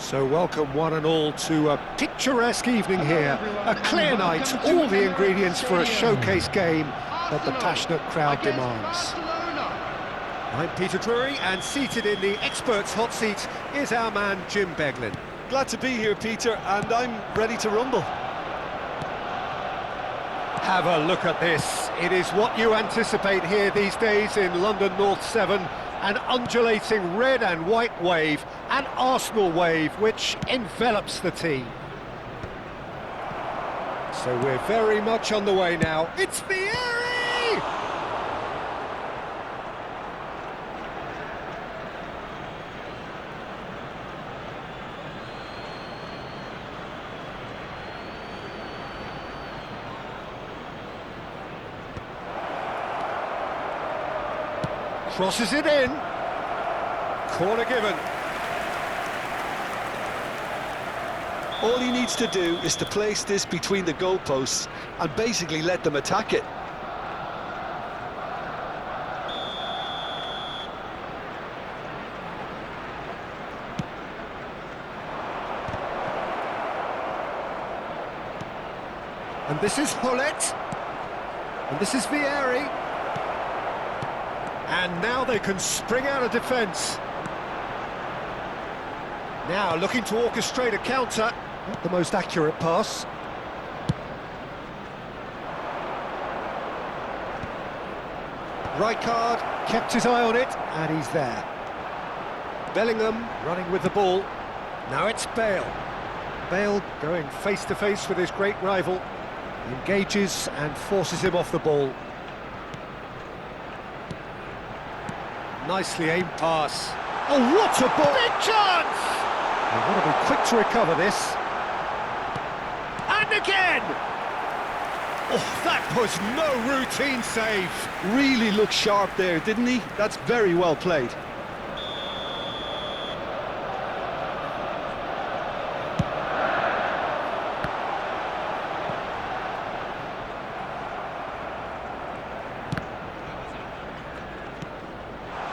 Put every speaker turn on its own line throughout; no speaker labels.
So welcome one and all to a picturesque evening here, a clear night, all the ingredients for a showcase game that the passionate crowd demands. I'm Peter Drury, and seated in the experts' hot seat is our man Jim Beglin.
Glad to be here, Peter, and I'm ready to rumble.
Have a look at this. It is what you anticipate here these days in London North 7. An undulating red and white wave, an Arsenal wave, which envelops the team. So we're very much on the way now. It's Vieri! Crosses it in. Corner given.
All he needs to do is to place this between the goalposts and basically let them attack it.
And this is Hullet. And this is Vieri. And now they can spring out of defence. Now looking to orchestrate a counter. Not the most accurate pass. Rijkaard kept his eye on it, and he's there. Bellingham running with the ball. Now it's Bale. Bale going face-to-face with his great rival. Engages and forces him off the ball. Nicely aimed pass. Oh, what a ball! Big chance! They want to be quick to recover this. And again! Oh, that was no routine save.
Really looked sharp there, didn't he? That's very well played.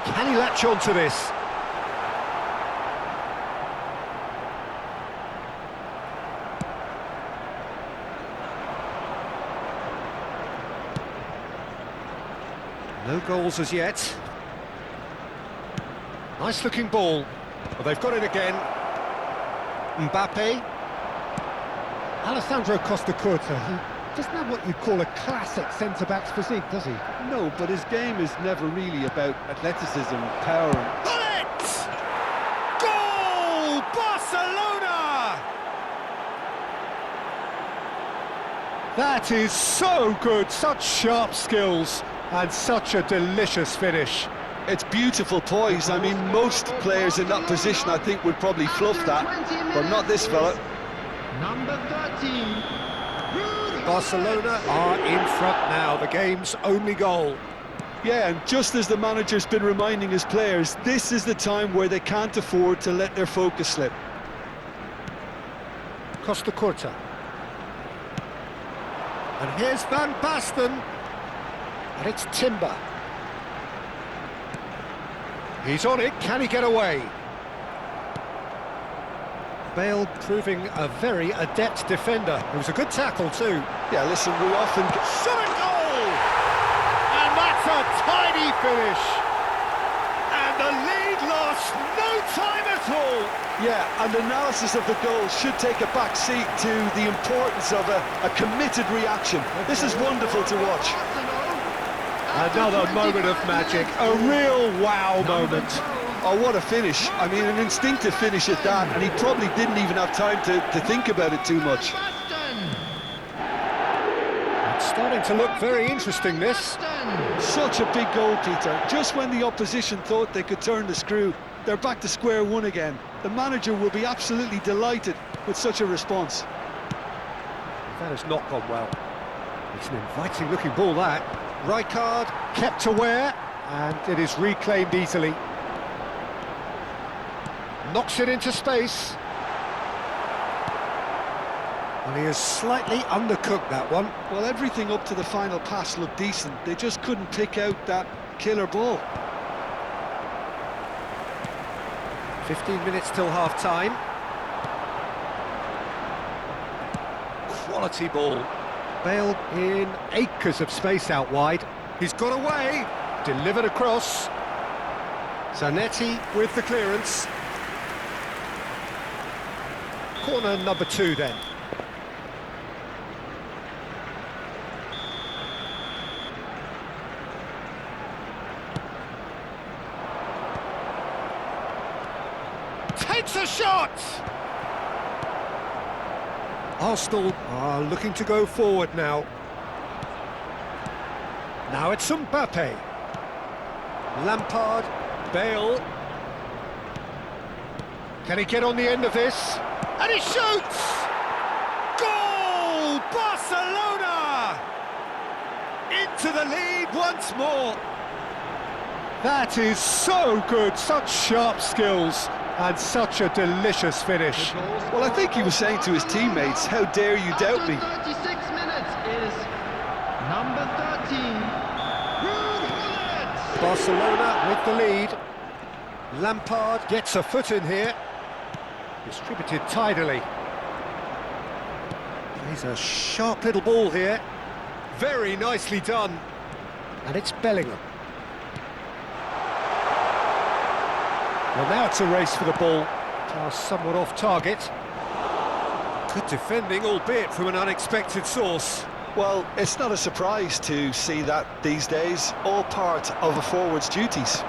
Can he latch on to this? No goals as yet. Nice looking ball. Well, they've got it again. Mbappe. Alessandro Costa Curta. He doesn't have what you'd call a classic centre-back's physique, does he?
No, but his game is never really about athleticism, power.
Bullet! Goal! Barcelona! That is so good, such sharp skills, and such a delicious finish.
It's beautiful poise. I mean, most players in that position, I think, would probably fluff that, but not this fella.
Number 13.
Barcelona are in front now, the game's only goal.
Yeah, and just as the manager's been reminding his players, this is the time where they can't afford to let their focus slip.
Costa Curta. And here's Van Basten. And it's Timber. He's on it, can he get away? Bale proving a very adept defender. It was a good tackle too.
Yeah, listen, we often...
Shot a goal! And that's a tidy finish! And the lead lost no time at all!
Yeah, and analysis of the goal should take a back seat to the importance of a committed reaction. This is wonderful to watch.
Another moment of magic, a real wow moment.
Oh, what a finish. I mean, an instinctive finish at that, and he probably didn't even have time to think about it too much.
It's starting to look very interesting, this.
Such a big goal, Peter. Just when the opposition thought they could turn the screw, they're back to square one again. The manager will be absolutely delighted with such a response.
That has not gone well. It's an inviting-looking ball, that. Rijkaard kept aware, and it is reclaimed easily. Knocks it into space. And he has slightly undercooked that one.
Well, everything up to the final pass looked decent. They just couldn't pick out that killer ball.
15 minutes till half-time. quality ball. Bale in acres of space out wide. He's got away, delivered across. Zanetti with the clearance. Corner number 2 then. Takes a shot! Arsenal are looking to go forward now. Now it's Mbappe. Lampard, Bale. Can he get on the end of this? And he shoots! Goal! Barcelona! Into the lead once more. That is so good, such sharp skills. And such a delicious finish.
Well, I think he was saying to his teammates, how dare you doubt me?
36 minutes is number 13.
Barcelona with the lead. Lampard gets a foot in here. Distributed tidily. Plays a sharp little ball here. Very nicely done. And it's Bellingham. Well, now it's a race for the ball. Pass somewhat off target. Good defending, albeit from an unexpected source.
Well, it's not a surprise to see that these days, all part of a forward's duties.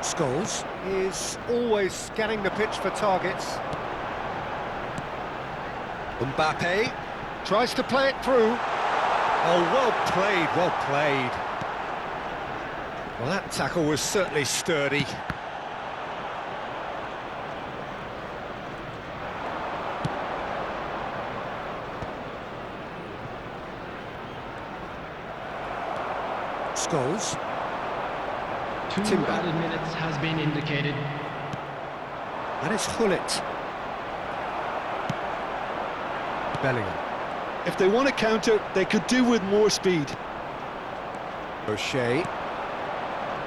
Scholes is always scanning the pitch for targets. Mbappe tries to play it through. Oh, well played, well played. Well, that tackle was certainly sturdy. Scholes.
2 added minutes has been indicated.
And it's Hullet. Bellingham.
If they want to counter, they could do with more speed.
O'Shea.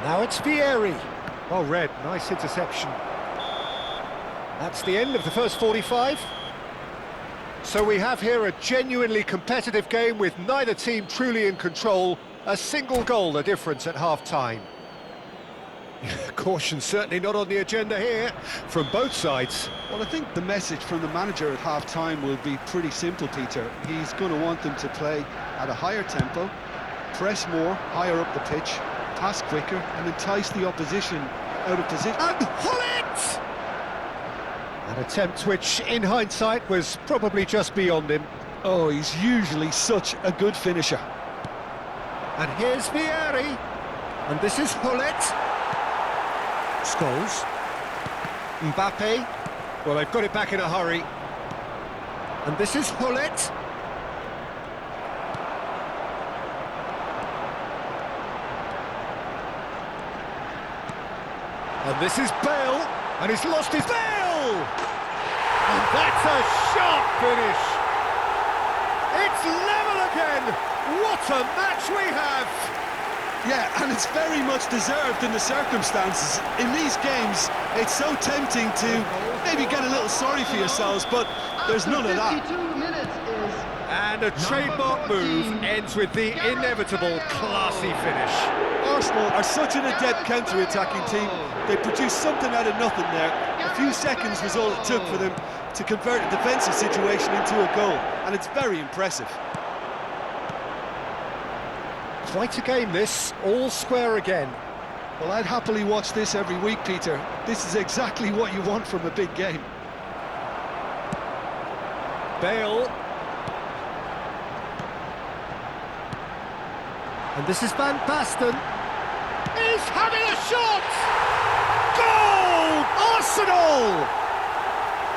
Now it's Vieri. Well read, nice interception. That's the end of the first 45. So we have here a genuinely competitive game with neither team truly in control. A single goal the difference at half-time. Caution certainly not on the agenda here from both sides.
Well, I think the message from the manager at half-time will be pretty simple, Peter. He's going to want them to play at a higher tempo, press more, higher up the pitch, pass quicker, and entice the opposition out of position.
And Hullet! An attempt which, in hindsight, was probably just beyond him.
Oh, he's usually such a good finisher.
And here's Vieri. And this is Hullet. Scholes. Mbappe. Well, they've got it back in a hurry. And this is Hullet. And this is Bale. And he's lost his Bale! And that's a sharp finish. It's level again. What a match we have.
Yeah, and it's very much deserved in the circumstances. In these games, it's so tempting to maybe get a little sorry for yourselves, but there's none of that.
52 minutes is
And a trademark move ends with the inevitable classy finish.
Arsenal are such an adept counter-attacking team. They produced something out of nothing there. A few seconds was all it took for them to convert a defensive situation into a goal, and it's very impressive.
Quite a game this, all square again.
Well, I'd happily watch this every week, Peter. This is exactly what you want from a big game.
Bale. And this is Van Basten. He's having a shot! Goal! Arsenal!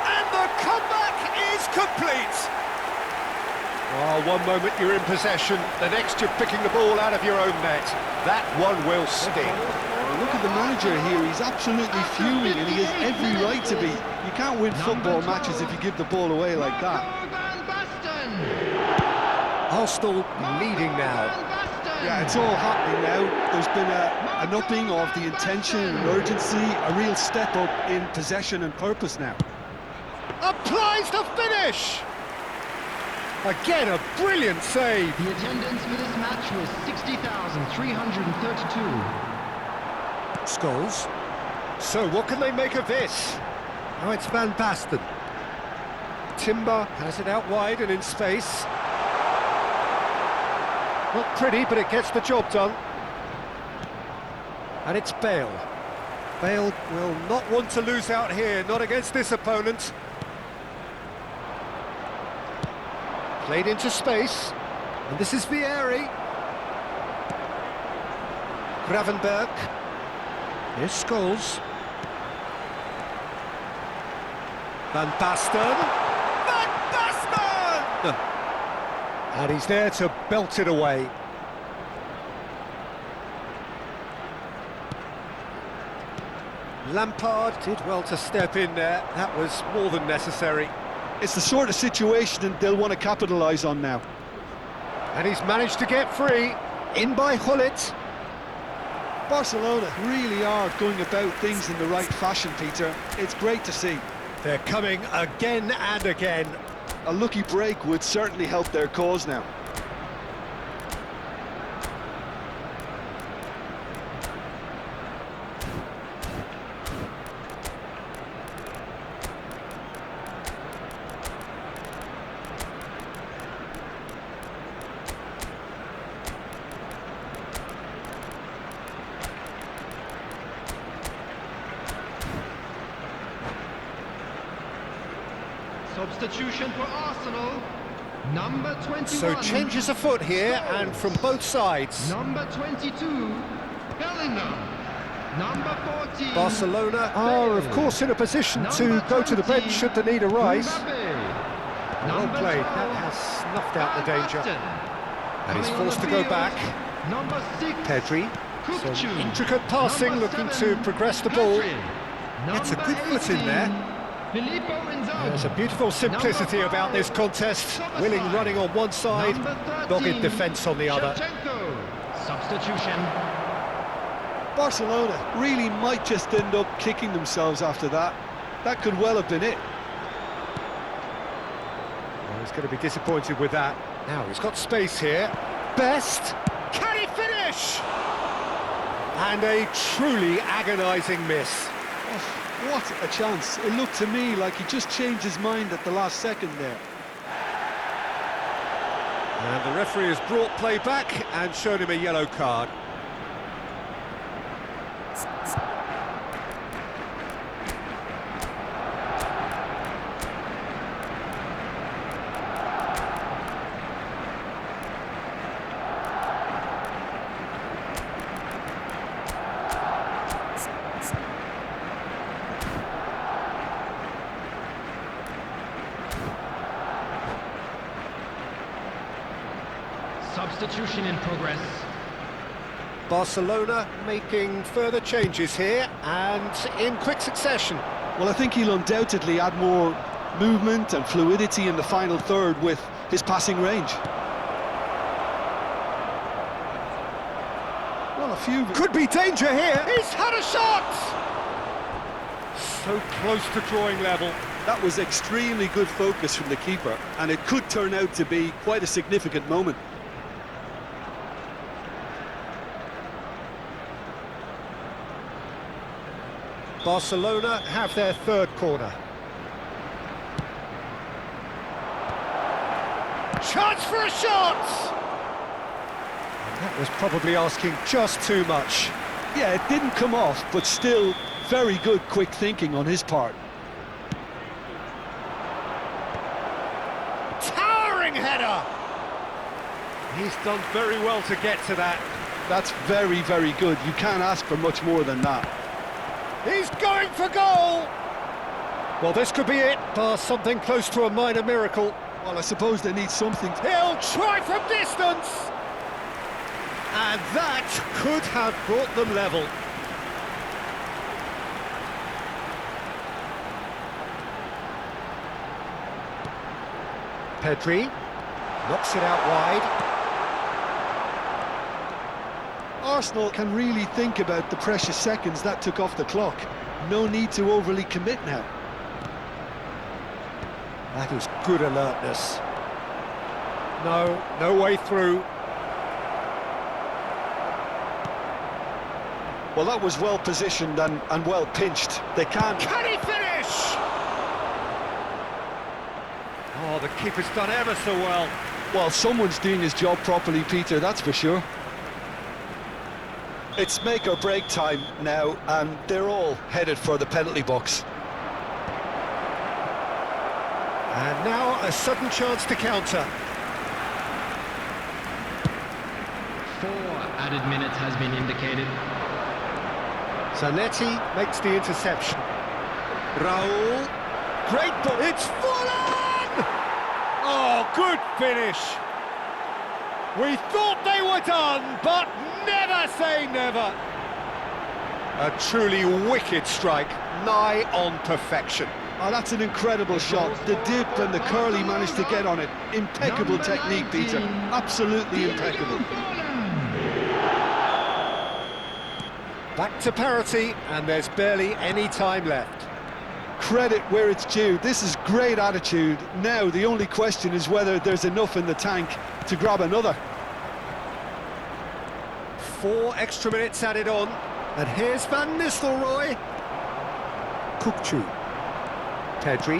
And the comeback is complete. Oh, one moment you're in possession, the next you're picking the ball out of your own net. That one will sting.
Well, look at the manager here, he's absolutely fuming and he has every right to be. You can't win football matches if you give the ball away like that.
Arsenal leading now.
Yeah, it's all happening now. There's been an upping of the intention and urgency, a real step up in possession and purpose now.
Applies the finish! Again, a brilliant save.
The attendance for this match was 60,332.
Scholes. So, what can they make of this? Now it's Van Basten. Timber has it out wide and in space. Not pretty, but it gets the job done. And it's Bale. Bale will not want to lose out here, not against this opponent. Played into space, and this is Vieri. Gravenberg. Here's Scholes. Van Basten. Van Basten! And he's there to belt it away. Lampard did well to step in there. That was more than necessary.
It's the sort of situation they'll want to capitalise on now.
And he's managed to get free. In by Hullet.
Barcelona really are going about things in the right fashion, Peter. It's great to see.
They're coming again and again.
A lucky break would certainly help their cause now.
Substitution for Arsenal, number 21.
So changes afoot here, and from both sides.
Number 22, Bellingham. Number 14.
Barcelona are, of course, in a position to go to the bench should the need arise. Well played, that has snuffed out the danger. And he's forced to go back.
Number 6.
Pedri. Some intricate passing, looking to progress the ball. Gets a good foot in there. There's a beautiful simplicity about this contest. Willing running on one side, dogged defence on the other.
Substitution.
Barcelona really might just end up kicking themselves after that. That could well have been it.
Well, he's going to be disappointed with that. Now, he's got space here. Best. Can he finish? And a truly agonising miss.
Oh, what a chance. It looked to me like he just changed his mind at the last second there.
And the referee has brought play back and shown him a yellow card.
Substitution in progress.
Barcelona making further changes here and in quick succession.
Well, I think he'll undoubtedly add more movement and fluidity in the final third with his passing range. Well, a few...
Could be danger here. He's had a shot! So close to drawing level.
That was extremely good focus from the keeper, and it could turn out to be quite a significant moment.
Barcelona have their third corner. Chance for a shot! And that was probably asking just too much.
Yeah, it didn't come off, but still very good quick thinking on his part.
Towering header! He's done very well to get to that.
That's very, very good. You can't ask for much more than that.
He's going for goal! Well, this could be it, bar something close to a minor miracle.
Well, I suppose they need something.
He'll try from distance! And that could have brought them level. Pedri knocks it out wide.
Arsenal can really think about the precious seconds that took off the clock. No need to overly commit now.
That is good alertness. No way through.
Well, that was well positioned and well pinched. They can't...
Can he finish? Oh, the keeper's done ever so well.
Well, someone's doing his job properly, Peter, that's for sure. It's make or break time now, and they're all headed for the penalty box.
And now a sudden chance to counter.
4 added minutes has been indicated.
Zanetti makes the interception. Raul, great ball, it's full on! Oh, good finish. We thought they were done, but never say never. A truly wicked strike, nigh on perfection.
Oh, that's an incredible shot. The dip and the curl he managed to get on it. Impeccable technique, Peter. Absolutely impeccable.
Back to parity, and there's barely any time left.
Credit where it's due. This is great attitude. Now, the only question is whether there's enough in the tank to grab another.
4 extra minutes added on, and here's Van Nistelrooy. Kukçu. Pedri.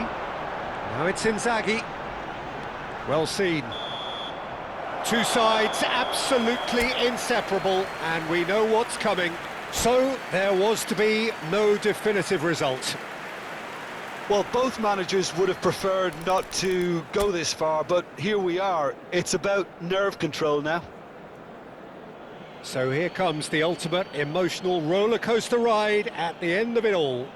Now it's Inzaghi. Well seen. Two sides absolutely inseparable, and we know what's coming. So, there was to be no definitive result.
Well, both managers would have preferred not to go this far, but here we are. It's about nerve control now.
So here comes the ultimate emotional roller coaster ride at the end of it all.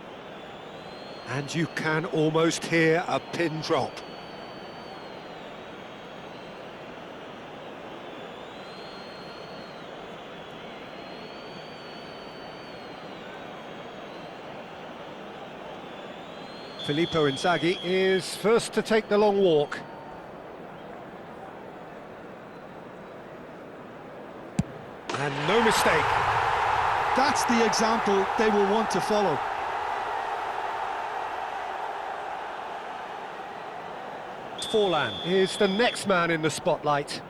And you can almost hear a pin drop. Filippo Inzaghi is first to take the long walk. And no mistake.
That's the example they will want to follow.
Forlan is the next man in the spotlight.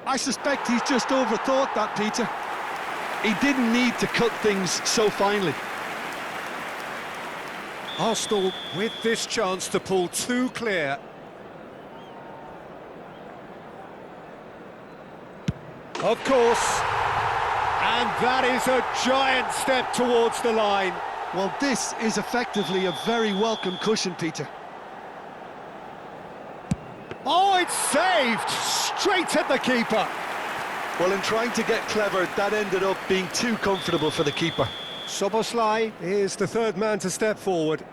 I suspect he's just overthought that, Peter. He didn't need to cut things so finely.
Arsenal with this chance to pull 2 clear. Of course. And that is a giant step towards the line.
Well, this is effectively a very welcome cushion, Peter.
Oh, it's saved! Straight at the keeper.
Well, in trying to get clever, that ended up being too comfortable for the keeper.
Szoboszlai is the third man to step forward.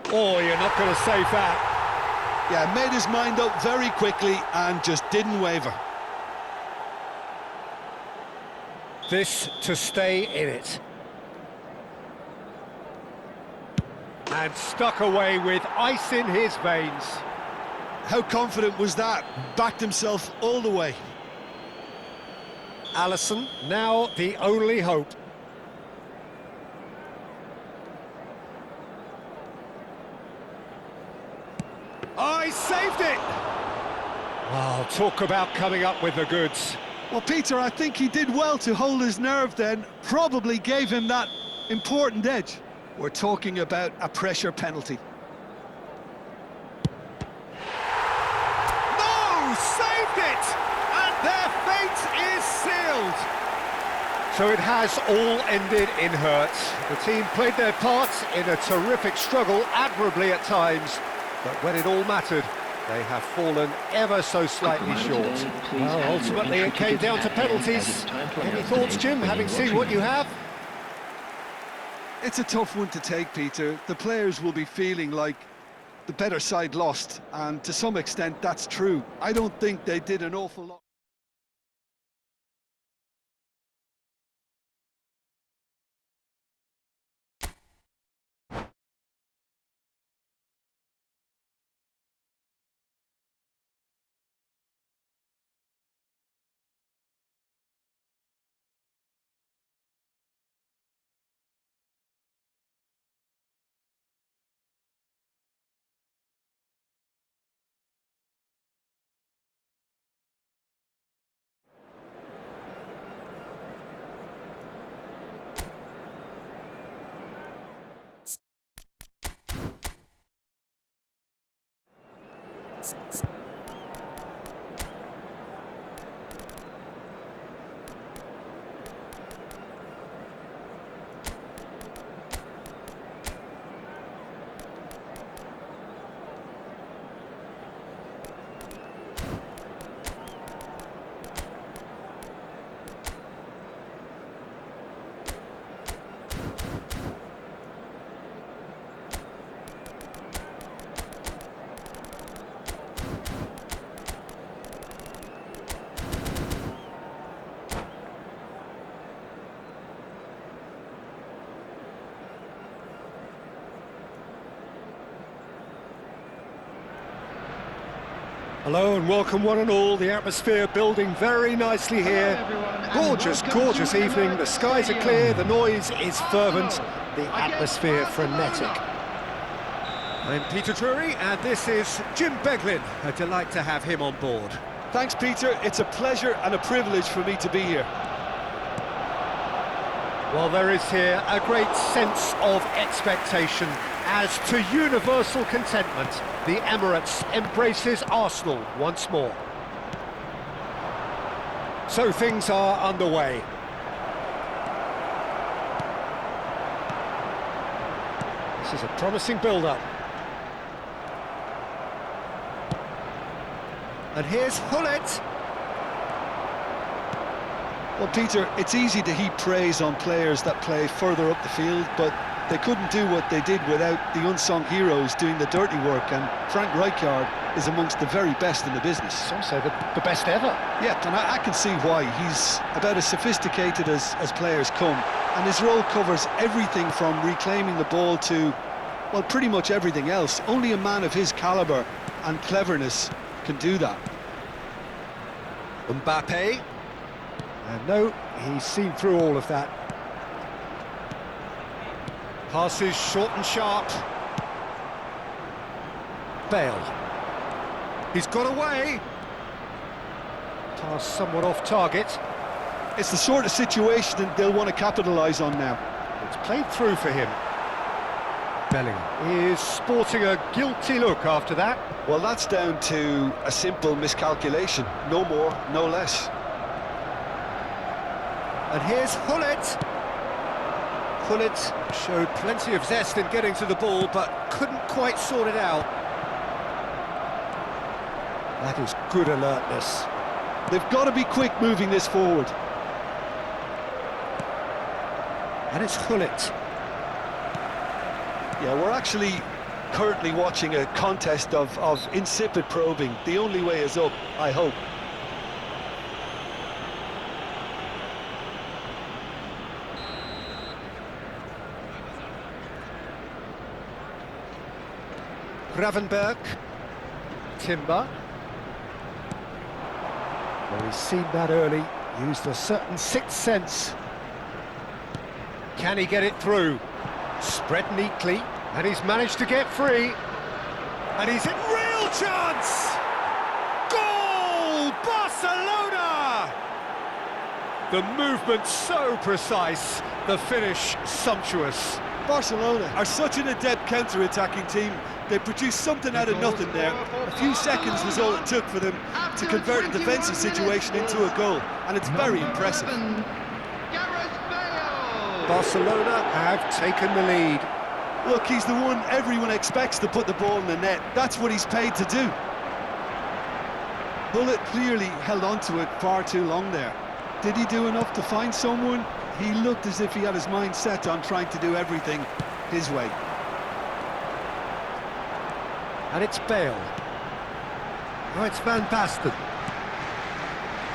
Oh, you're not going to save that.
Yeah, made his mind up very quickly and just didn't waver.
This to stay in it. And stuck away with ice in his veins.
How confident was that? Backed himself all the way.
Alisson, now the only hope. Oh, he saved it! Well, talk about coming up with the goods.
Well, Peter, I think he did well to hold his nerve then. Probably gave him that important edge. We're talking about a pressure penalty.
No! Saved it! And their fate is sealed! So it has all ended in hurt. The team played their parts in a terrific struggle, admirably at times. But when it all mattered, they have fallen ever so slightly short. Well, ultimately it came down to penalties. Any thoughts, Jim, having seen what you have?
It's a tough one to take, Peter. The players will be feeling like the better side lost, and to some extent that's true. I don't think they did an awful lot.
Hello and welcome one and all. The atmosphere building very nicely here. Gorgeous, gorgeous evening. The skies are clear, the noise is fervent, the atmosphere frenetic. I'm Peter Drury and this is Jim Beglin. A delight to have him on board.
Thanks, Peter. It's a pleasure and a privilege for me to be here.
Well, there is here a great sense of expectation as to universal contentment. The Emirates embraces Arsenal once more. So things are underway. This is a promising build-up. And here's Hullet.
Well, Peter, it's easy to heap praise on players that play further up the field, but they couldn't do what they did without the unsung heroes doing the dirty work, and Frank Rijkaard is amongst the very best in the business.
Some say the best ever.
Yeah, and I can see why. He's about as sophisticated as players come, and his role covers everything from reclaiming the ball to, well, pretty much everything else. Only a man of his calibre and cleverness can do that.
Mbappe. And no, he's seen through all of that. Passes short and sharp. Bale. He's got away. Pass somewhat off target.
It's the sort of situation that they'll want to capitalise on now.
It's played through for him. Bellingham is sporting a guilty look after that.
Well, that's down to a simple miscalculation. No more, no less.
And here's Hullet. Hullet showed plenty of zest in getting to the ball, but couldn't quite sort it out. That is good alertness.
They've got to be quick moving this forward.
And it's Hullet.
Yeah, we're actually currently watching a contest of insipid probing. The only way is up, I hope.
Gravenberg. Timber. Well, he's seen that early, used a certain sixth sense. Can he get it through? Spread neatly, and he's managed to get free. And he's in real chance! Goal! Barcelona! The movement so precise, the finish sumptuous.
Barcelona are such an adept counter-attacking team. They produced something out of nothing there. A few seconds was all it took for them to convert a defensive situation into a goal, and it's very impressive.
Barcelona have taken the lead.
Look, he's the one everyone expects to put the ball in the net. That's what he's paid to do. Hullet clearly held on to it far too long there. Did he do enough to find someone? He looked as if he had his mind set on trying to do everything his way.
And it's Bale. Now it's Van Basten.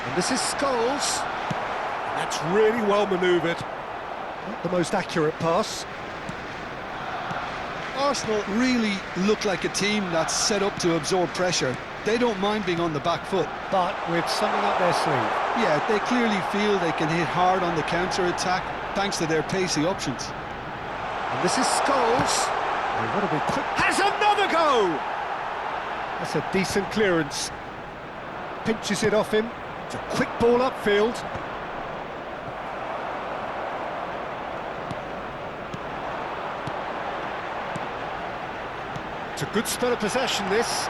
And this is Scholes. That's really well manoeuvred. Not the most accurate pass.
Arsenal really look like a team that's set up to absorb pressure. They don't mind being on the back foot.
But with something up their sleeve.
Yeah, they clearly feel they can hit hard on the counter-attack thanks to their pacey options.
And this is Scholes. Oh, what a big quick... Has another go! That's a decent clearance. Pinches it off him. It's a quick ball upfield. It's a good spell of possession, this.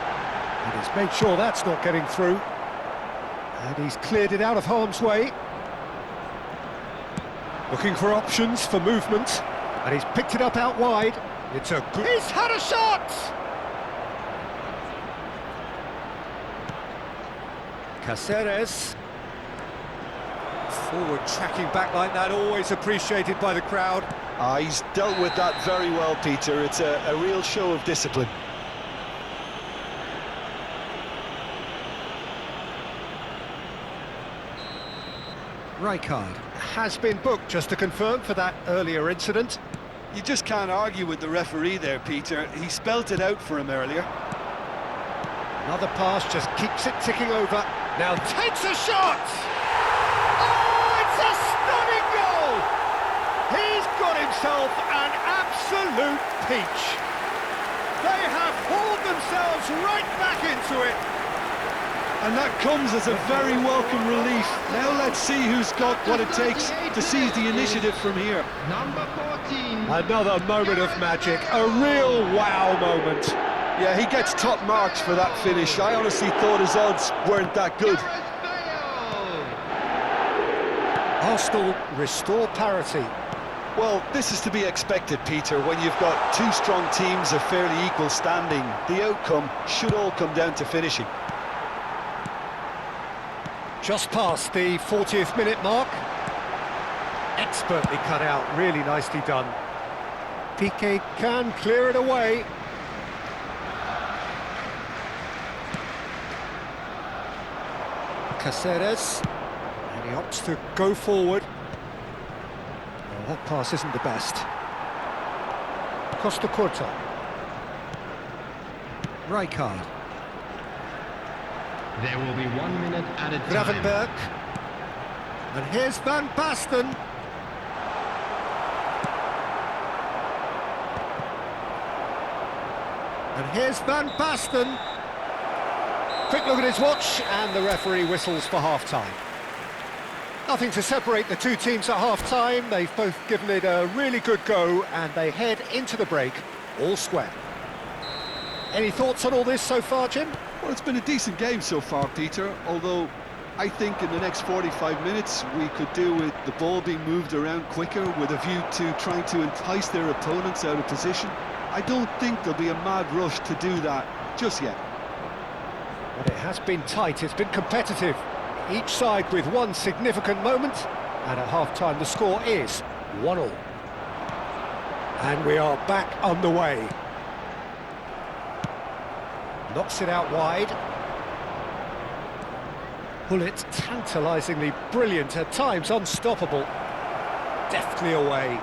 And he's made sure that's not getting through. And he's cleared it out of harm's way. Looking for options for movement. And he's picked it up out wide. It's a good... He's had a shot! Caceres. Forward tracking back like that, always appreciated by the crowd.
He's dealt with that very well, Peter. It's a real show of discipline.
Rijkaard has been booked, just to confirm, for that earlier incident.
You just can't argue with the referee there, Peter. He spelt it out for him earlier.
Another pass just keeps it ticking over. Now takes a shot! Oh, it's a stunning goal! He's got himself an absolute peach. They have hauled themselves right back into it.
And that comes as a very welcome relief. Now let's see who's got what it takes to seize the initiative from here.
Number 14.
Another moment of magic, a real wow moment.
Yeah, he gets top marks for that finish. I honestly thought his odds weren't that good.
Arsenal restore parity.
Well, this is to be expected, Peter. When you've got two strong teams of fairly equal standing, the outcome should all come down to finishing.
Just past the 40th minute mark. Expertly cut out, really nicely done. Piqué can clear it away. Caceres, and he opts to go forward. Well, that pass isn't the best. Costa Curta. Rijkaard.
There will be 1 minute added time.
Gravenberg. And here's Van Basten. And here's Van Basten. Quick look at his watch, and the referee whistles for half-time. Nothing to separate the two teams at half-time. They've both given it a really good go, and they head into the break all square. Any thoughts on all this so far, Jim?
Well, it's been a decent game so far, Peter, although I think in the next 45 minutes we could do with the ball being moved around quicker with a view to trying to entice their opponents out of position. I don't think there'll be a mad rush to do that just yet.
But it has been tight, it's been competitive. Each side with one significant moment, and at half-time the score is 1-1. And we are back underway. Knocks it out wide. Bullet tantalisingly brilliant, at times unstoppable. Deftly away.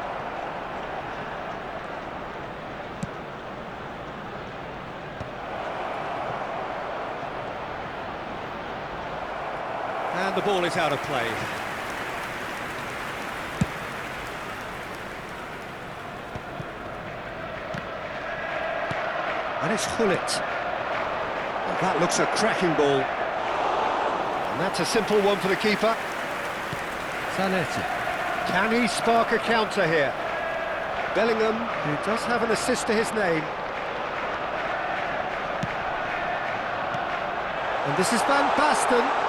And the ball is out of play. And it's Hullet. Well, that looks a cracking ball. And that's a simple one for the keeper. Zanetti. Can he spark a counter here? Bellingham, who does have an assist to his name. And this is Van Basten.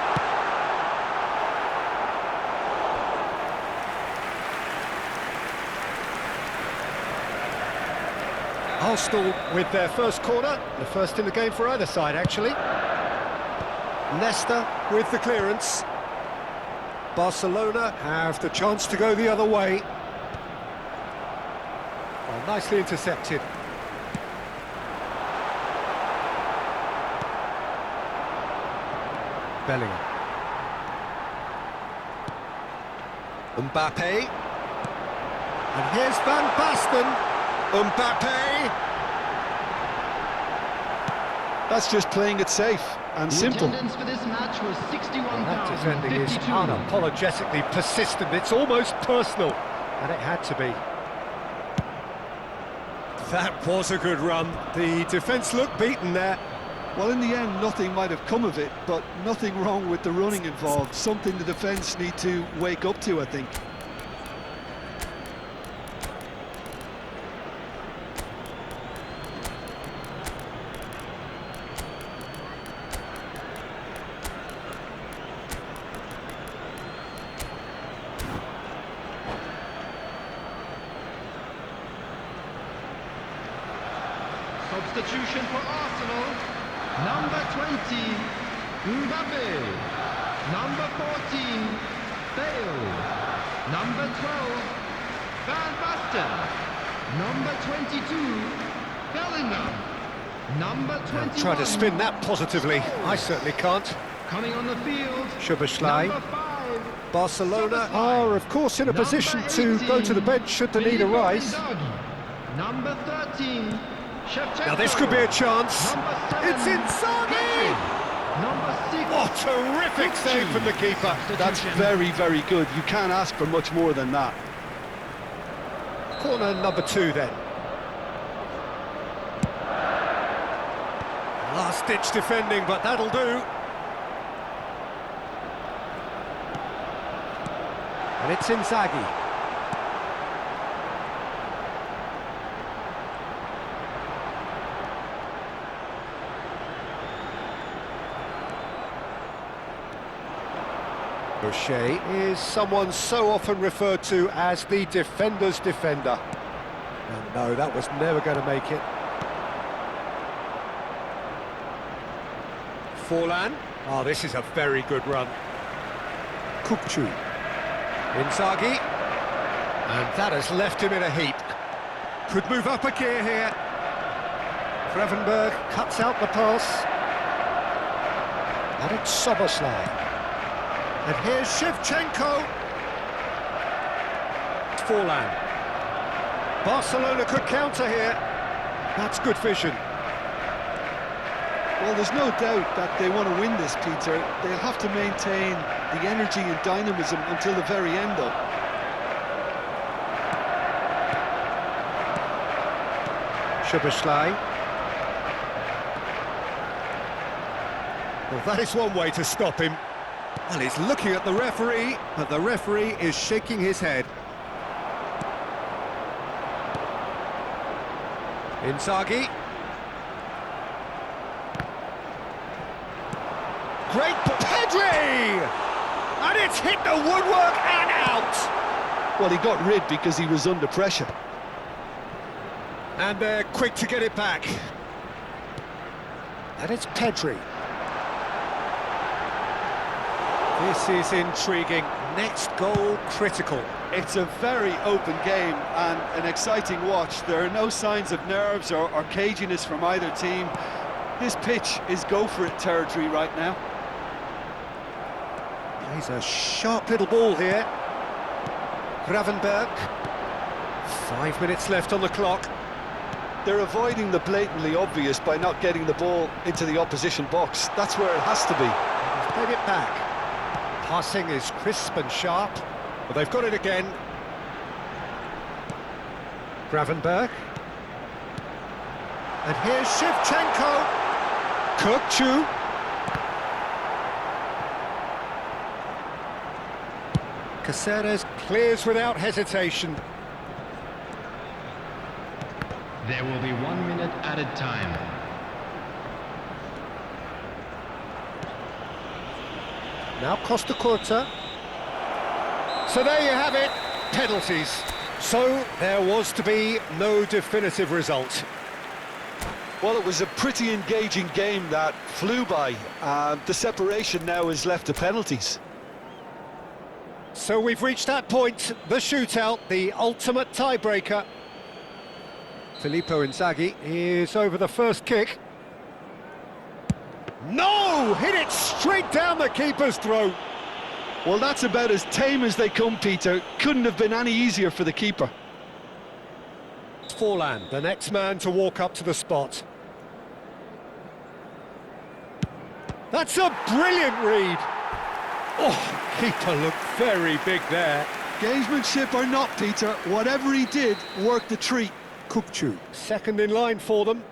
Arsenal with their first corner, the first in the game for either side, actually. Leicester with the clearance. Barcelona have the chance to go the other way. Well, nicely intercepted. Bellingham. Mbappe. And here's Van Basten. Mbappe.
That's just playing it safe and simple.
Attendance for this match was 61,052.
That defending is unapologetically persistent. It's almost personal, and it had to be. That was a good run. The defence looked beaten there.
Well, in the end, nothing might have come of it, but nothing wrong with the running involved. Something the defence need to wake up to, I think.
Substitution for Arsenal. Number 20, Mbappe. Number 14, Bale. Number 12, Van Basten. Number 22, Bellingham. Number 21.
Try to spin that positively. I certainly can't.
Coming on the field.
Szoboszlai.
Number 5.
Barcelona are, of course, in a position to go to the bench should the need arise.
Number 13. Shevchenko.
Now this could be a chance.
Number 7,
It's Inzaghi!
Number 6.
Oh, terrific save from the keeper.
That's very, very good. You can't ask for much more than that.
Corner number 2 then. Last-ditch defending, but that'll do. And it's Inzaghi. O'Shea is someone so often referred to as the defender's defender. And no, that was never going to make it. Forlan. Oh, this is a very good run. Kukçu. Inzaghi. And that has left him in a heap. Could move up a gear here. Gravenberg cuts out the pass. And it's Szoboszlai. And here's Shevchenko. Forlan. Barcelona could counter here. That's good vision.
Well, there's no doubt that they want to win this, Peter. They'll have to maintain the energy and dynamism until the very end, though.
Szoboszlai. Well, that is one way to stop him. Well, he's looking at the referee, but the referee is shaking his head. Inzaghi. Great Pedri! And it's hit the woodwork and out!
Well, he got rid because he was under pressure.
And they're quick to get it back. And it's Pedri. This is intriguing. Next goal critical.
It's a very open game and an exciting watch. There are no signs of nerves or caginess from either team. This pitch is go-for-it territory right now.
Plays a sharp little ball here. Gravenberg. 5 minutes left on the clock.
They're avoiding the blatantly obvious by not getting the ball into the opposition box. That's where it has to be.
He's played it back. Passing is crisp and sharp, but they've got it again. Gravenberg. And here's Shevchenko. Kukçu. Caceres clears without hesitation.
There will be 1 minute added time.
Now Costa Curta. So there you have it, penalties. So there was to be no definitive result.
Well, it was a pretty engaging game that flew by. The separation now is left to penalties.
So we've reached that point, the shootout, the ultimate tiebreaker. Filippo Inzaghi is over the first kick. No! Hit it straight down the keeper's throat.
Well, that's about as tame as they come, Peter. Couldn't have been any easier for the keeper.
Forlan, the next man to walk up to the spot. That's a brilliant read. Oh, keeper looked very big there.
Gamesmanship or not, Peter, whatever he did worked the treat.
Kukçu, second in line for them.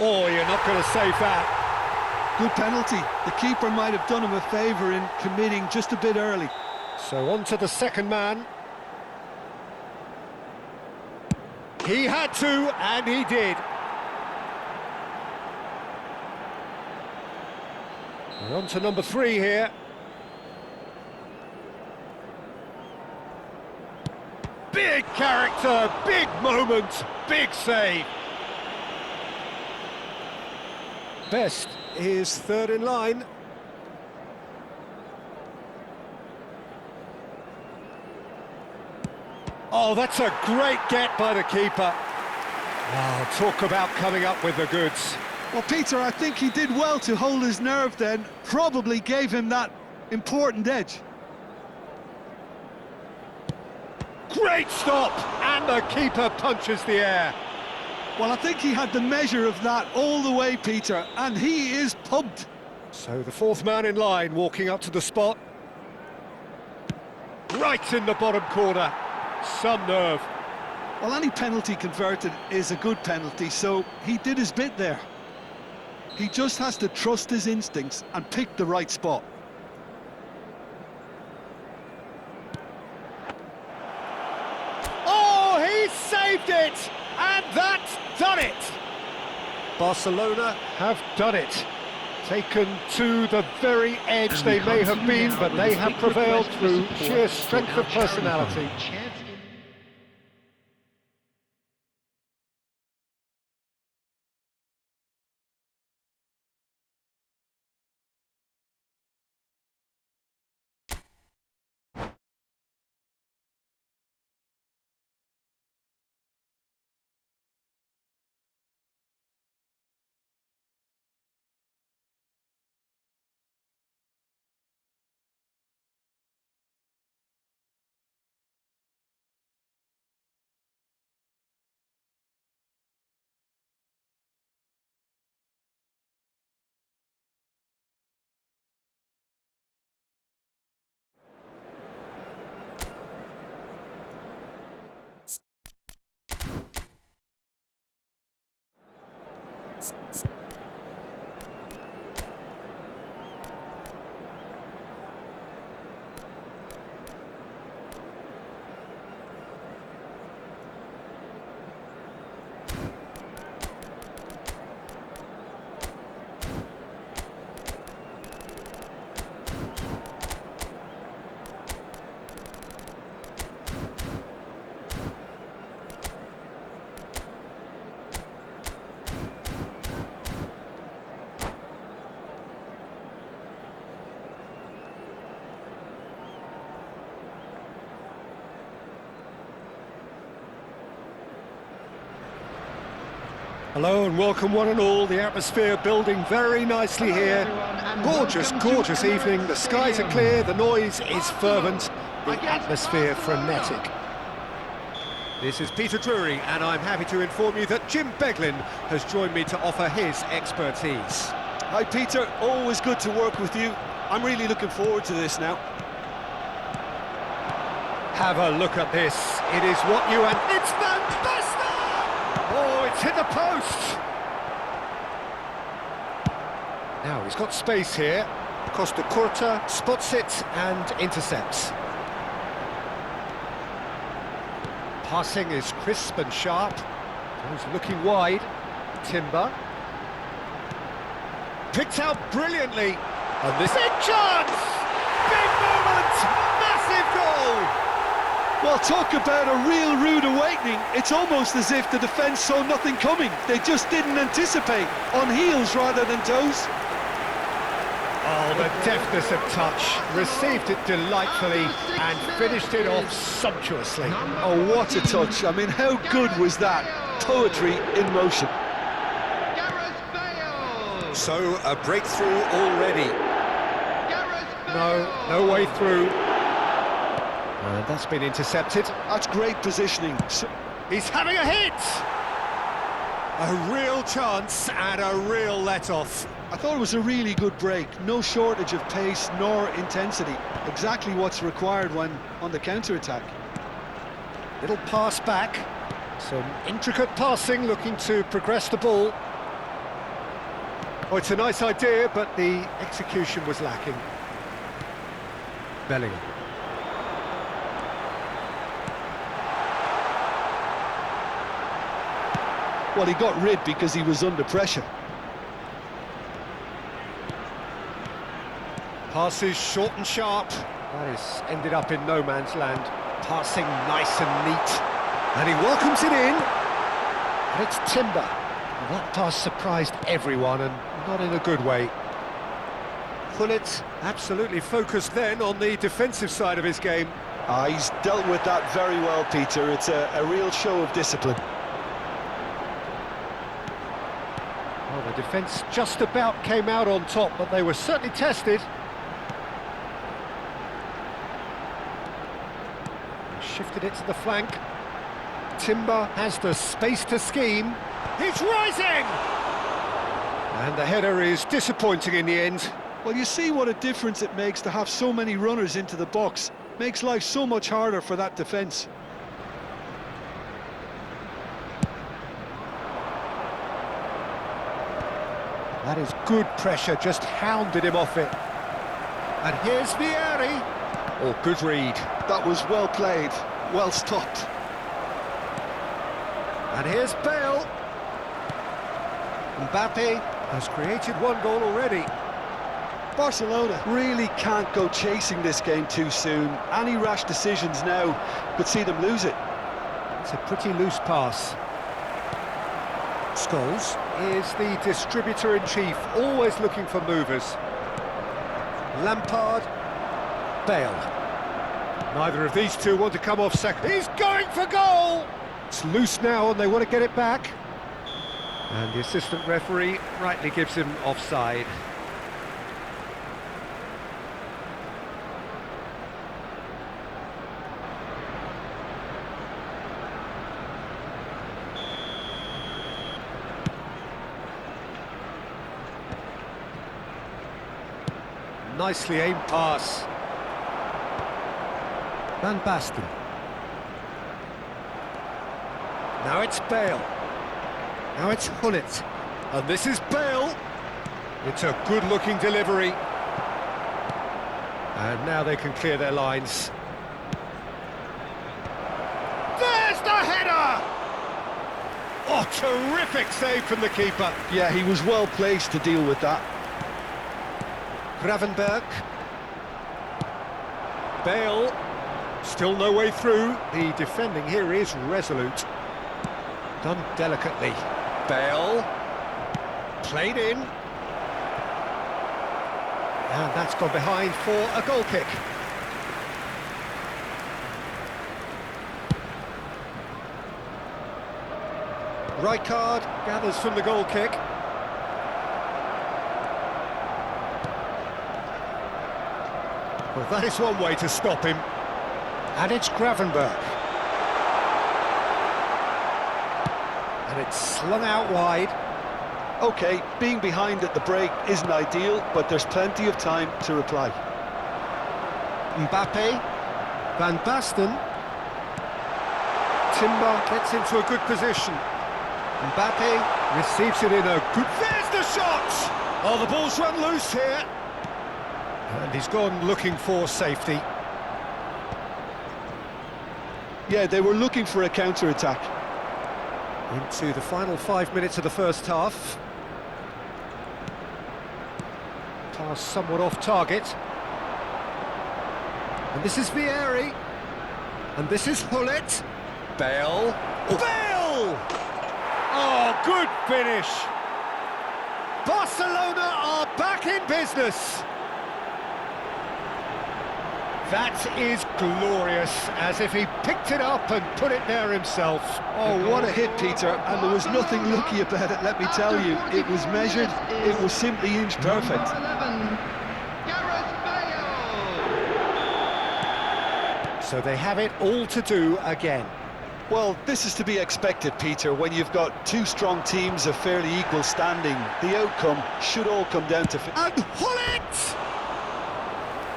Oh, you're not going to save that.
Good penalty. The keeper might have done him a favour in committing just a bit early.
So on to the second man. He had to, and he did. We're on to number 3 here. Big character, big moment, big save. Best is third in line. Oh, that's a great get by the keeper. Oh, talk about coming up with the goods.
Well, Peter, I think he did well to hold his nerve then. Probably gave him that important edge.
Great stop, and the keeper punches the air.
Well, I think he had the measure of that all the way, Peter, and he is pumped.
So the fourth man in line walking up to the spot. Right in the bottom corner. Some nerve.
Well, any penalty converted is a good penalty, so he did his bit there. He just has to trust his instincts and pick the right spot.
Oh, he saved it! And that's done it! Barcelona have done it. Taken to the very edge they may have been, but they have prevailed through sheer strength of personality. Hello and welcome one and all. The atmosphere building very nicely here. Gorgeous, gorgeous evening. The skies are clear, the noise is fervent, the atmosphere frenetic. This is Peter Drury and I'm happy to inform you that Jim Beglin has joined me to offer his expertise.
Hi, Peter. Always good to work with you. I'm really looking forward to this now.
Have a look at this. It is what you and it's fantastic! Oh, it's hit the post! Now, he's got space here. Costa Curta spots it and intercepts. Passing is crisp and sharp. He's looking wide. Timber. Picked out brilliantly. And this big chance! Big moment! Massive goal!
Well, talk about a real rude awakening. It's almost as if the defence saw nothing coming. They just didn't anticipate. On heels rather than toes.
Oh, the deftness of touch. Received it delightfully and finished it off sumptuously.
Oh, what a touch. I mean, how good was that? Poetry in motion.
So, a breakthrough already. No way through. And that's been intercepted.
That's great positioning.
He's having a hit! A real chance and a real let-off.
I thought it was a really good break. No shortage of pace nor intensity. Exactly what's required when on the counter-attack.
Little pass back. Some intricate passing, looking to progress the ball. Oh, it's a nice idea, but the execution was lacking. Bellingham.
Well, he got rid because he was under pressure.
Passes short and sharp. That is ended up in no man's land. Passing nice and neat. And he welcomes it in. And it's Timber. And that pass surprised everyone, and not in a good way. Gullit absolutely focused then on the defensive side of his game.
He's dealt with that very well, Peter. It's a real show of discipline.
Well, the defence just about came out on top, but they were certainly tested. Shifted it to the flank. Timber has the space to scheme. He's rising! And the header is disappointing in the end.
Well, you see what a difference it makes to have so many runners into the box. Makes life so much harder for that defence.
That is good pressure, just hounded him off it. And here's Vieri. Oh, good read.
That was well played, well stopped.
And here's Bale. Mbappe has created one goal already.
Barcelona really can't go chasing this game too soon. Any rash decisions now could see them lose it.
It's a pretty loose pass. Scholes is the distributor-in-chief, always looking for movers. Lampard, Bale. Neither of these two want to come off second. He's going for goal! It's loose now and they want to get it back. And the assistant referee rightly gives him offside. Nicely aimed pass. Van Basten. Now it's Bale. Now it's Gullit. And this is Bale. It's a good-looking delivery. And now they can clear their lines. There's the header! Oh, terrific save from the keeper.
Yeah, he was well placed to deal with that.
Gravenberg. Bale. Still no way through. The defending here is resolute. Done delicately. Bale. Played in. And that's gone behind for a goal kick. Rijkaard gathers from the goal kick. Well, that is one way to stop him. And it's Gravenberg. And it's slung out wide.
OK, being behind at the break isn't ideal, but there's plenty of time to reply.
Mbappe. Van Basten. Timber gets into a good position. Mbappe receives it in a good... There's the shot! Oh, the ball's run loose here. And he's gone looking for safety.
Yeah, they were looking for a counter-attack.
Into the final 5 minutes of the first half. Pass somewhat off target. And this is Vieri. And this is Gullit. Bale. Oh. Bale! Oh, good finish. Barcelona are back in business. That is glorious, as if he picked it up and put it there himself.
Oh, what a hit, Peter, and there was nothing lucky about it, let me tell you. It was measured, it was simply inch perfect.
So they have it all to do again.
Well, this is to be expected, Peter, when you've got two strong teams of fairly equal standing. The outcome should all come down to...
And Gullit!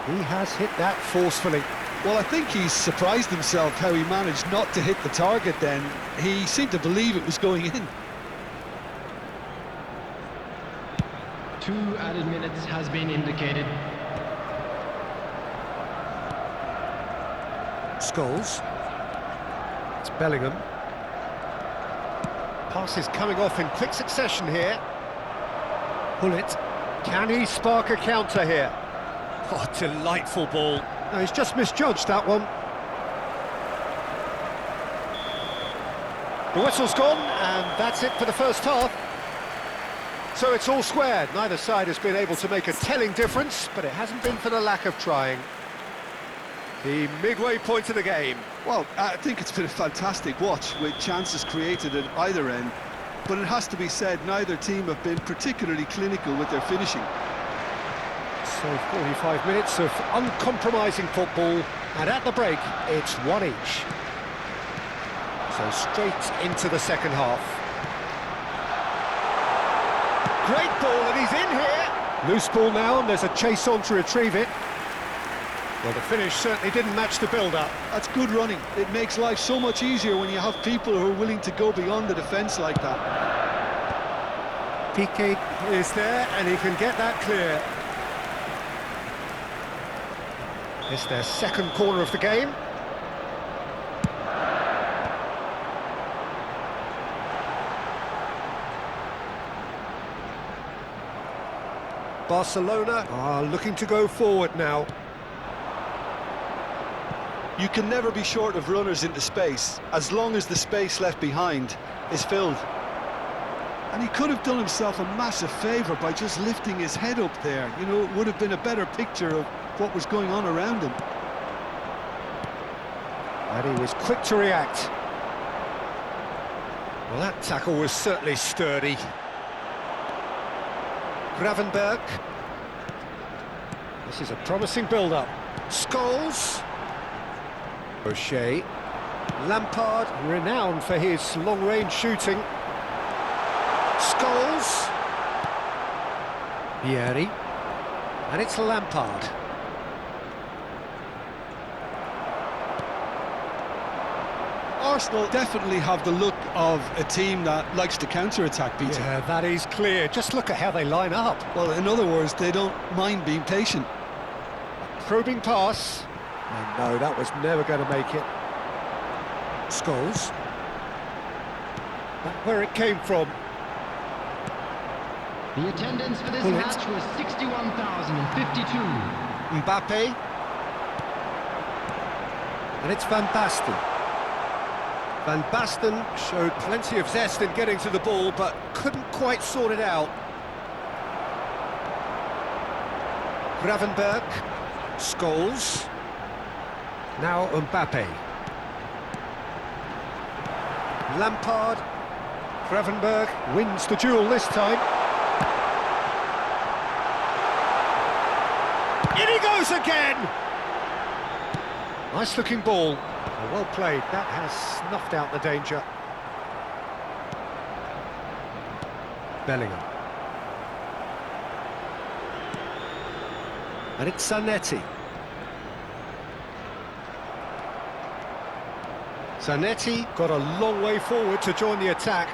He has hit that forcefully.
Well, I think he's surprised himself how he managed not to hit the target then. He seemed to believe it was going in.
2 added minutes has been indicated.
Scholes. It's Bellingham. Pass is coming off in quick succession here. Gullit. Can he spark a counter here? Oh, delightful ball. No, he's just misjudged that one. The whistle's gone, and that's it for the first half. So it's all squared. Neither side has been able to make a telling difference, but it hasn't been for the lack of trying. The midway point of the game.
Well, I think it's been a fantastic watch, with chances created at either end. But it has to be said, neither team have been particularly clinical with their finishing.
So 45 minutes of uncompromising football, and at the break, it's one each. So straight into the second half. Great ball, and he's in here. Loose ball now, and there's a chase on to retrieve it. Well, the finish certainly didn't match the build-up.
That's good running. It makes life so much easier when you have people who are willing to go beyond the defence like that.
Piqué is there, and he can get that clear. It's their second corner of the game. Barcelona are looking to go forward now.
You can never be short of runners into space, as long as the space left behind is filled. And he could have done himself a massive favour by just lifting his head up there. You know, it would have been a better picture of what was going on around him.
And he was quick to react. Well, that tackle was certainly sturdy. Gravenberg. This is a promising build-up. Scholes. O'Shea. Lampard, renowned for his long-range shooting. Scholes. Vieri. And it's Lampard.
Arsenal definitely have the look of a team that likes to counter-attack, Peter.
Yeah, that is clear. Just look at how they line up.
Well, in other words, they don't mind being patient.
Probing pass. And no, that was never going to make it. Scholes. Back where it came from.
The attendance for this match was 61,052.
Mbappe. And it's Van Basten. Van Basten showed plenty of zest in getting to the ball, but couldn't quite sort it out. Gravenberg. Scholes. Now Mbappe. Lampard. Gravenberg wins the duel this time. In he goes again! Nice looking ball. Well played. That has snuffed out the danger. Bellingham. And it's Zanetti. Zanetti got a long way forward to join the attack.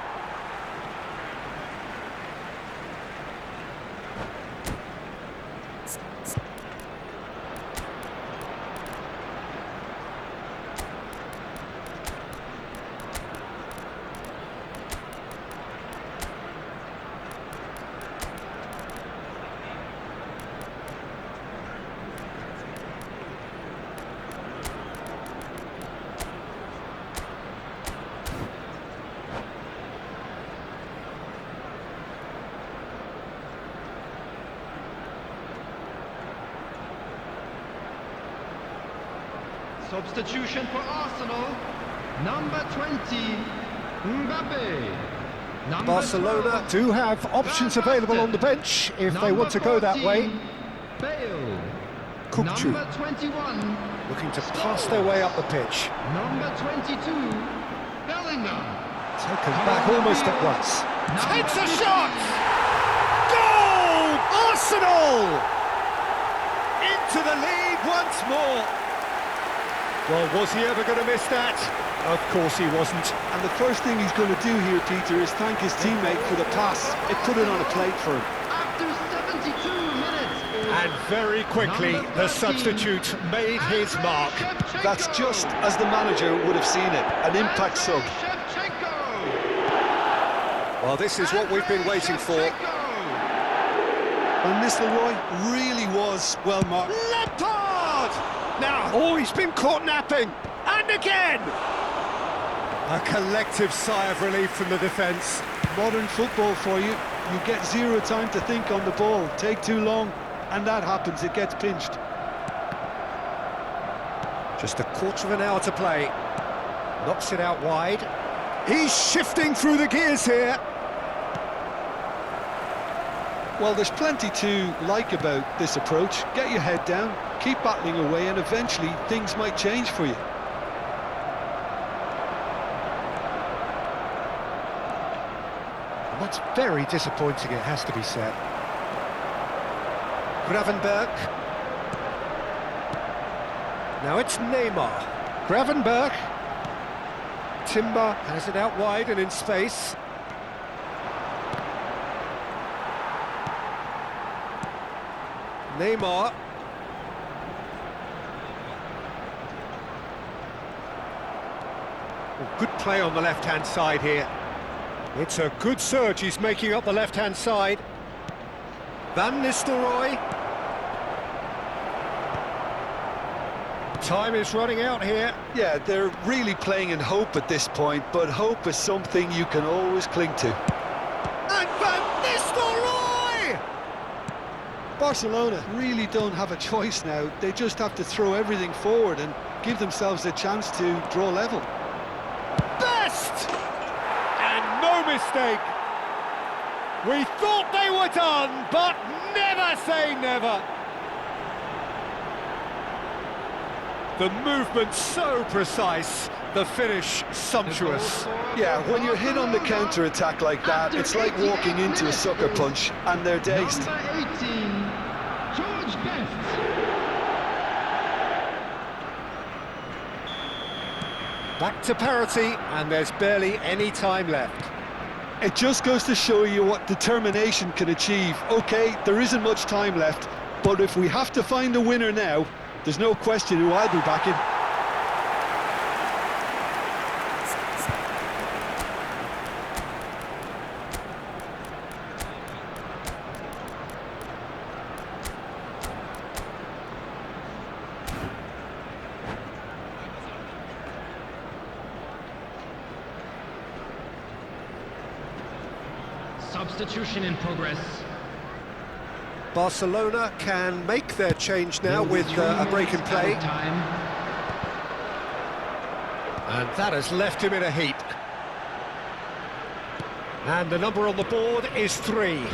Substitution for Arsenal, number 20, Mbappe.
Barcelona 12, do have options available on the bench if they want to go that way.
Bale.
Kukçu
Number 21,
looking to pass their way up the pitch.
number 22, Bellingham.
Taken back almost at once. Takes a shot! Goal! Arsenal! Into the lead once more. Well, was he ever going to miss that? Of course he wasn't.
And the first thing he's going to do here, Peter, is thank his teammate for the pass. It put it on a plate for him.
After 72 minutes.
And very quickly, the substitute made his mark.
That's just as the manager would have seen it, an impact sub.
Well, this is what we've been waiting for.
And Mr. Roy really was well marked.
Lampard! Now, oh, he's been caught napping. And again! A collective sigh of relief from the defence.
Modern football for you. You get zero time to think on the ball. Take too long, and that happens. It gets pinched.
Just a quarter of an hour to play. Knocks it out wide. He's shifting through the gears here.
Well, there's plenty to like about this approach. Get your head down, keep battling away, and eventually things might change for you.
And that's very disappointing, it has to be said. Gravenberg. Now it's Neymar. Gravenberg. Timber has it out wide and in space. Neymar. Oh, good play on the left-hand side here. It's a good surge he's making up the left-hand side. Van Nistelrooy. Time is running out here.
Yeah, they're really playing in hope at this point, but hope is something you can always cling to.
And Van Nistelrooy!
Barcelona really don't have a choice now. They just have to throw everything forward and give themselves a chance to draw level.
Best! And no mistake. We thought they were done, but never say never. The movement so precise, the finish sumptuous.
Yeah, when you're hit on the counter-attack like that, it's like walking into a sucker punch, and they're dazed.
Number 18, George Best.
Back to parity, and there's barely any time left.
It just goes to show you what determination can achieve. Okay, there isn't much time left, but if we have to find a winner now, there's no question who I'll be backing.
Substitution in progress.
Barcelona can make their change now with a break in play. And that has left him in a heap. And the number on the board is 3.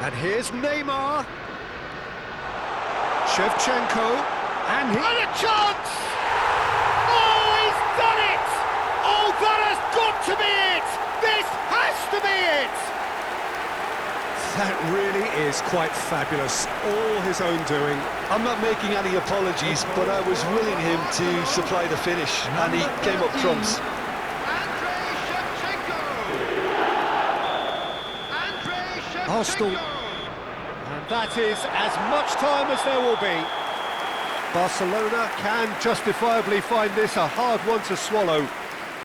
And here's Neymar. Shevchenko. And a chance! Oh, he's done it! Oh, that has got to be it! This has to be it! That really is quite fabulous, all his own doing.
I'm not making any apologies, but I was willing him to supply the finish, and he came up trumps.
Arsenal, and that is as much time as there will be. Barcelona can justifiably find this a hard one to swallow.